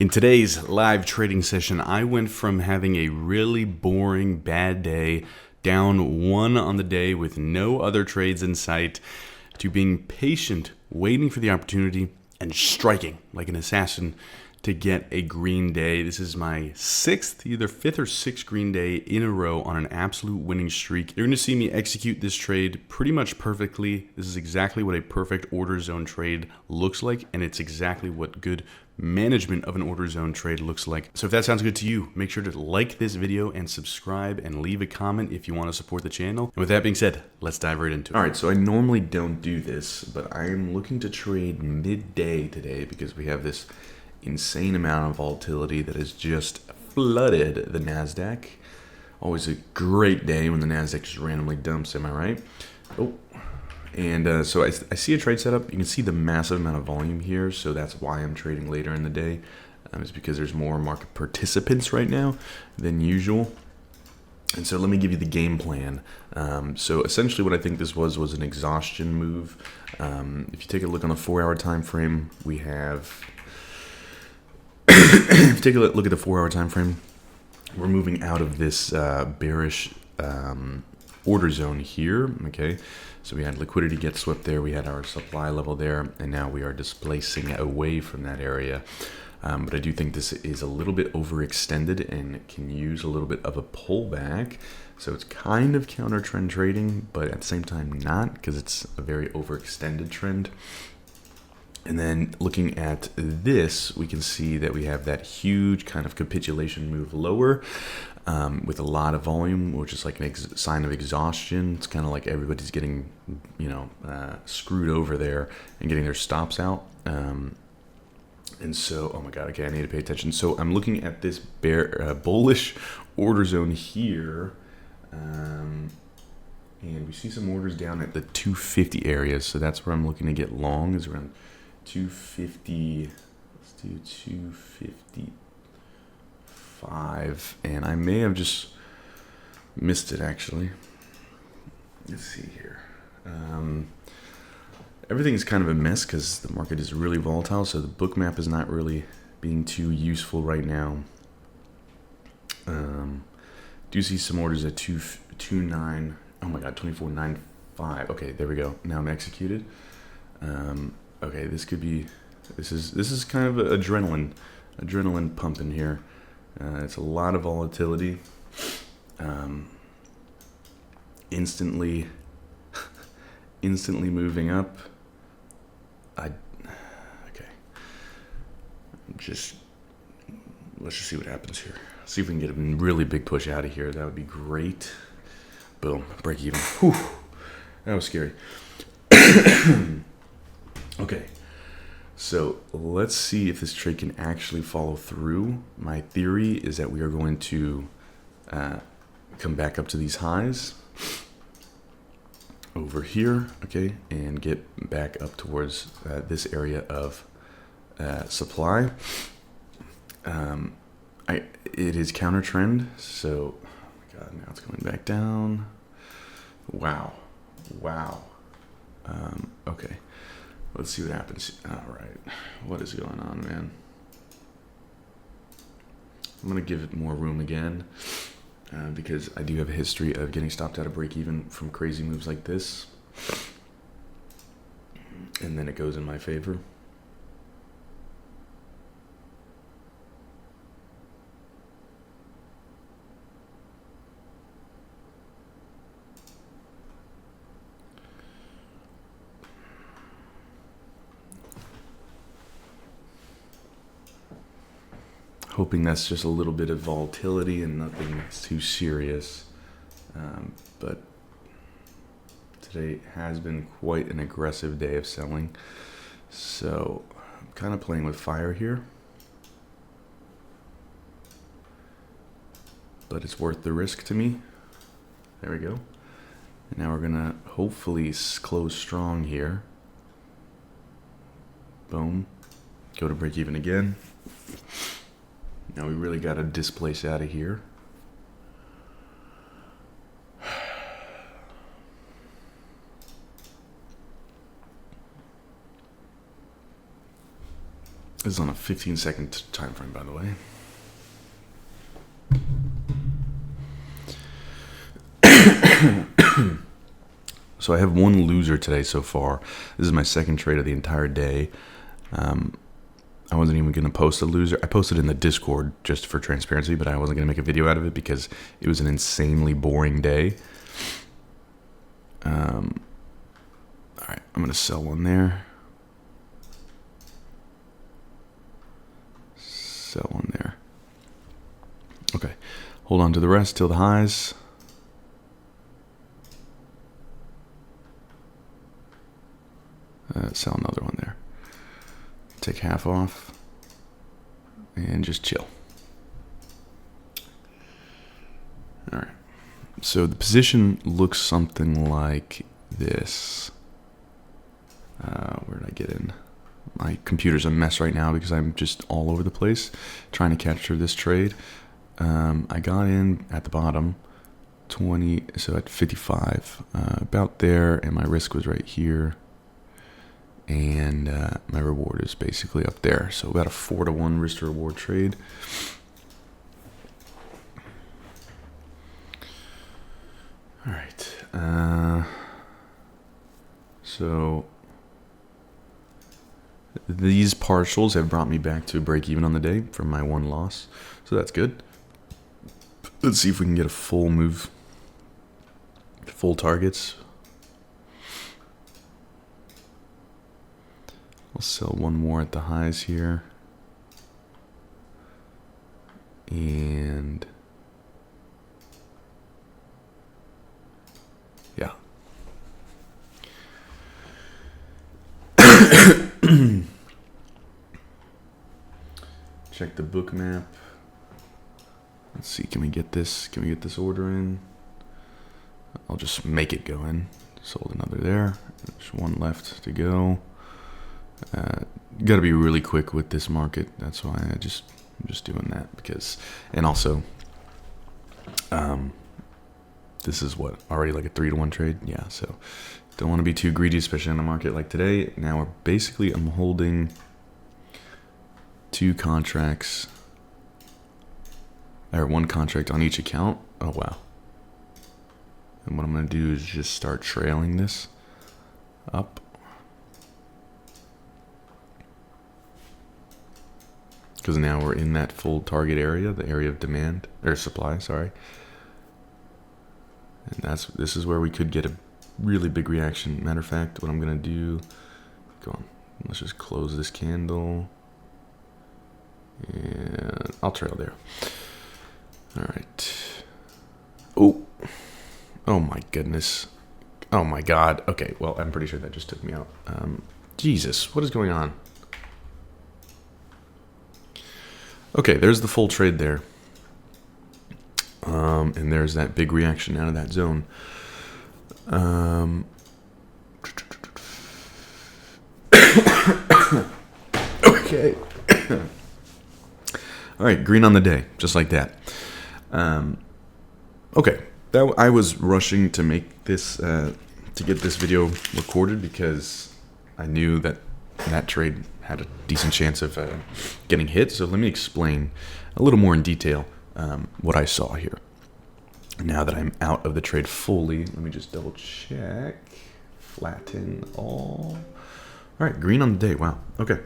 In today's live trading session, I went from having a really boring, bad day, down one on the day with no other trades in sight, to being patient, waiting for the opportunity, and striking like an assassin to get a green day. This is my either fifth or sixth green day in a row on an absolute winning streak. You're going to see me execute this trade pretty much perfectly. This is exactly what a perfect order zone trade looks like, and it's exactly what good management of an order zone trade looks like. So if that sounds good to you, make sure to like this video and subscribe and leave a comment if you want to support the channel. And with that being said, let's dive right into it. All right, so I normally don't do this, but I am looking to trade midday today because we have this insane amount of volatility that has just flooded the NASDAQ. Always a great day when the NASDAQ just randomly dumps, am I right? Oh, and so I see a trade setup. You can see the massive amount of volume here, so that's why I'm trading later in the day. It's because there's more market participants right now than usual. And so let me give you the game plan. So essentially what I think this was an exhaustion move. If you take a look on the 4-hour time frame, we have... if you take a look at the 4-hour time frame, we're moving out of this bearish order zone here. Okay, so we had liquidity get swept there, we had our supply level there, and now we are displacing away from that area. But I do think this is a little bit overextended and can use a little bit of a pullback. So it's kind of counter trend trading, but at the same time not, because it's a very overextended trend. And then looking at this, we can see that we have that huge kind of capitulation move lower with a lot of volume, which is like a sign of exhaustion. It's kind of like everybody's getting, screwed over there and getting their stops out. And so, oh my God, okay, I need to pay attention. So I'm looking at this bullish order zone here. And we see some orders down at the 250 areas. So that's where I'm looking to get long, is around 250. Let's do 255, and I may have just missed it actually. Let's see here. Everything is kind of a mess because the market is really volatile, so the book map is not really being too useful right now. Do see some orders at 229. Oh my God, 24.95. Okay, there we go. Now I'm executed. Okay, this is kind of adrenaline pumping here. It's a lot of volatility. Instantly moving up. Okay. Let's just see what happens here. See if we can get a really big push out of here. That would be great. Boom, break even. Whew, that was scary. Okay, so let's see if this trade can actually follow through. My theory is that we are going to come back up to these highs over here, okay, and get back up towards this area of supply. It is counter trend, so oh my God, now it's coming back down. Wow. Okay. Let's see what happens. All right. What is going on, man? I'm going to give it more room again because I do have a history of getting stopped out of break even from crazy moves like this. And then it goes in my favor. Hoping that's just a little bit of volatility and nothing too serious. But today has been quite an aggressive day of selling. So I'm kind of playing with fire here. But it's worth the risk to me. There we go. And now we're gonna hopefully close strong here. Boom. Go to break even again. Now we really got to displace out of here. This is on a 15-second time frame, by the way. So I have one loser today so far. This is my second trade of the entire day. I wasn't even going to post a loser. I posted in the Discord just for transparency, but I wasn't going to make a video out of it because it was an insanely boring day. All right, I'm going to sell one there. Sell one there. Okay, hold on to the rest till the highs. Sell another one there. Take half off and just chill. All right. So the position looks something like this. Where did I get in? My computer's a mess right now because I'm just all over the place trying to capture this trade. I got in at the bottom, 20, so at 55, about there, and my risk was right here. And my reward is basically up there. So about a 4-to-1 risk to reward trade. All right. So these partials have brought me back to a break even on the day from my one loss. So that's good. Let's see if we can get a full move, full targets. I'll sell one more at the highs here. And yeah. Check the book map. Let's see, can we get this? Can we get this order in? I'll just make it go in. Sold another there. There's one left to go. Got to be really quick with this market. That's why I'm just doing that because, and also, this is what already like a 3-to-1 trade. Yeah, so don't want to be too greedy, especially on a market like today. Now I'm holding 2 contracts, or 1 contract on each account. Oh wow! And what I'm gonna do is just start trailing this up. Because now we're in that full target area, the area of demand, or supply, sorry. And this is where we could get a really big reaction. Matter of fact, what I'm going to do, go on, let's just close this candle. And I'll trail there. All right. Oh my goodness. Oh my God. Okay, well, I'm pretty sure that just took me out. Jesus, what is going on? Okay, there's the full trade there. And there's that big reaction out of that zone. Okay. All right, green on the day, just like that. Okay, I was rushing to make this, to get this video recorded because I knew that trade had a decent chance of getting hit. So let me explain a little more in detail what I saw here. Now that I'm out of the trade fully, let me just double check. Flatten all. All right, green on the day. Wow. Okay.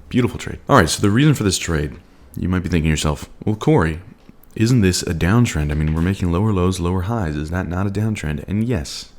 Beautiful trade. All right, so the reason for this trade, you might be thinking to yourself, well, Corey, isn't this a downtrend? I mean, we're making lower lows, lower highs. Is that not a downtrend? And yes,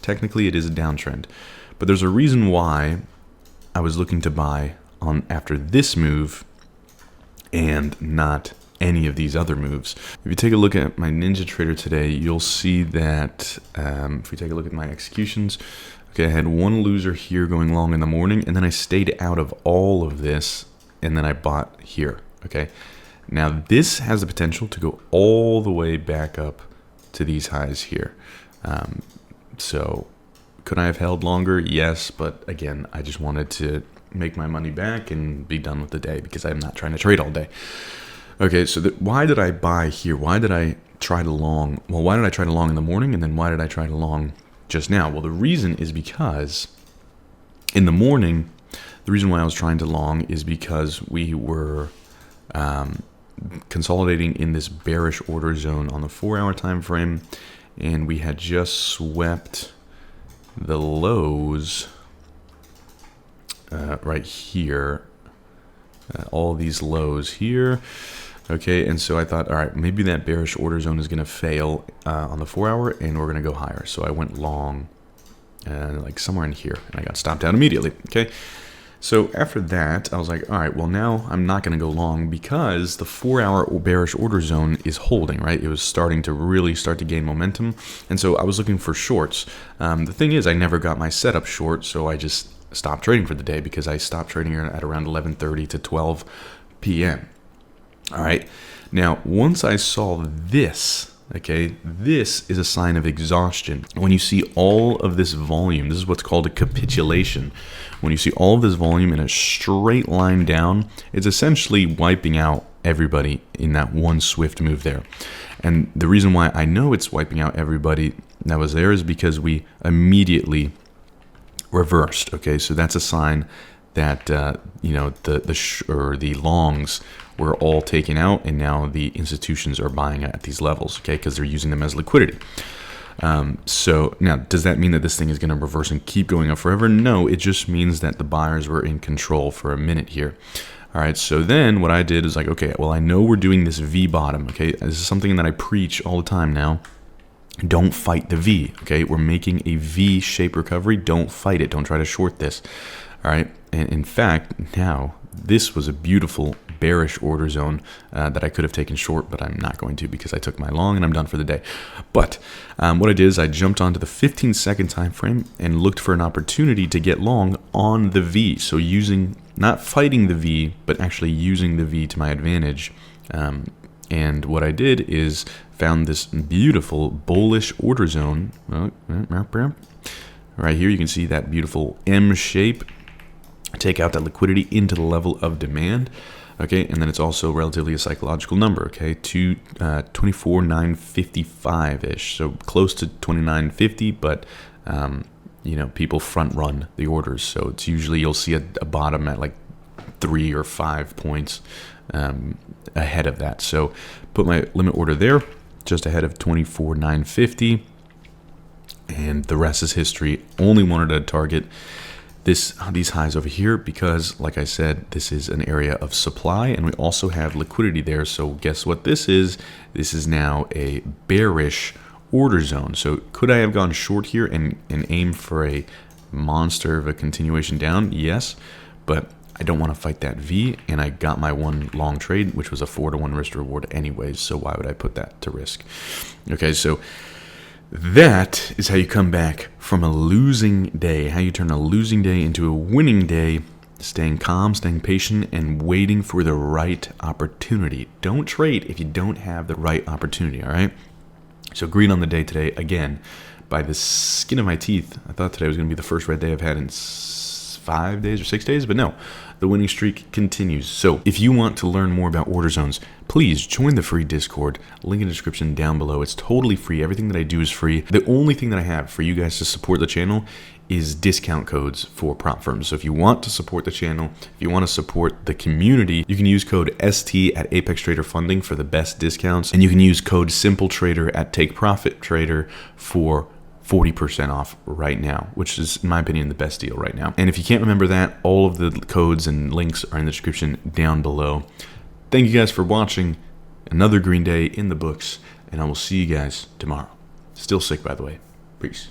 technically it is a downtrend. But there's a reason why I was looking to buy on after this move and not any of these other moves. If you take a look at my Ninja Trader today, you'll see that if we take a look at my executions, okay, I had one loser here going long in the morning, and then I stayed out of all of this, and then I bought here, okay? Now, this has the potential to go all the way back up to these highs here. So could I have held longer? Yes, but again, I just wanted to make my money back and be done with the day because I'm not trying to trade all day. Okay, so why did I buy here? Why did I try to long? Well, why did I try to long in the morning, and then why did I try to long just now? Well, the reason is because in the morning, The reason why I was trying to long is because we were consolidating in this bearish order zone on the 4-hour time frame, and we had just swept the lows right here, all these lows here. Okay, and so I thought, all right, maybe that bearish order zone is going to fail on the 4-hour, and we're going to go higher. So I went long, like somewhere in here, and I got stopped out immediately. Okay, so after that, I was like, all right, well, now I'm not going to go long because the 4-hour bearish order zone is holding, right? It was starting to really gain momentum, and so I was looking for shorts. The thing is, I never got my setup short, so I just stopped trading for the day because I stopped trading at around 11:30 to 12 p.m. All right, now once I saw this, okay, this is a sign of exhaustion. When you see all of this volume, this is what's called a capitulation. When you see all of this volume in a straight line down, it's essentially wiping out everybody in that one swift move there. And the reason why I know it's wiping out everybody that was there is because we immediately reversed. Okay, so that's a sign that the longs were all taken out, and now the institutions are buying at these levels, okay, because they're using them as liquidity. So now, does that mean that this thing is going to reverse and keep going up forever? No, it just means that the buyers were in control for a minute here. All right, so then what I did is like, okay, well, I know we're doing this V bottom, okay? This is something that I preach all the time now. Don't fight the V, okay? We're making a V-shaped recovery. Don't fight it. Don't try to short this, all right? And in fact, now, this was a beautiful bearish order zone that I could have taken short, but I'm not going to because I took my long and I'm done for the day. But what I did is I jumped onto the 15-second time frame and looked for an opportunity to get long on the V. So not fighting the V, but actually using the V to my advantage. And what I did is found this beautiful bullish order zone. Right here, you can see that beautiful M shape. Take out that liquidity into the level of demand. Okay, and then it's also relatively a psychological number, okay, to 24,955-ish, so close to 29.50, but, people front run the orders, so it's usually you'll see a bottom at like 3 or 5 points ahead of that. So put my limit order there, just ahead of 24,950, and the rest is history. Only wanted to target these highs over here because, like I said, this is an area of supply, and we also have liquidity there. So guess what this is? This is now a bearish order zone. So could I have gone short here and aim for a monster of a continuation down? Yes, but I don't want to fight that V, and I got my one long trade, which was a 4-to-1 risk to reward anyways, so why would I put that to risk? Okay, so that is how you come back from a losing day, how you turn a losing day into a winning day, staying calm, staying patient, and waiting for the right opportunity. Don't trade if you don't have the right opportunity, all right? So green on the day today, again, by the skin of my teeth. I thought today was going to be the first red day I've had in 5 days or 6 days, but no, the winning streak continues. So if you want to learn more about order zones, please join the free Discord, link in the description down below. It's totally free. Everything that I do is free. The only thing that I have for you guys to support the channel is discount codes for prop firms. So if you want to support the channel, if you want to support the community, you can use code ST at Apex Trader Funding for the best discounts, and you can use code SimpleTrader at Take Profit Trader for 40% off right now, which is, in my opinion, the best deal right now. And if you can't remember that, all of the codes and links are in the description down below. Thank you guys for watching. Another green day in the books, and I will see you guys tomorrow. Still sick, by the way. Peace.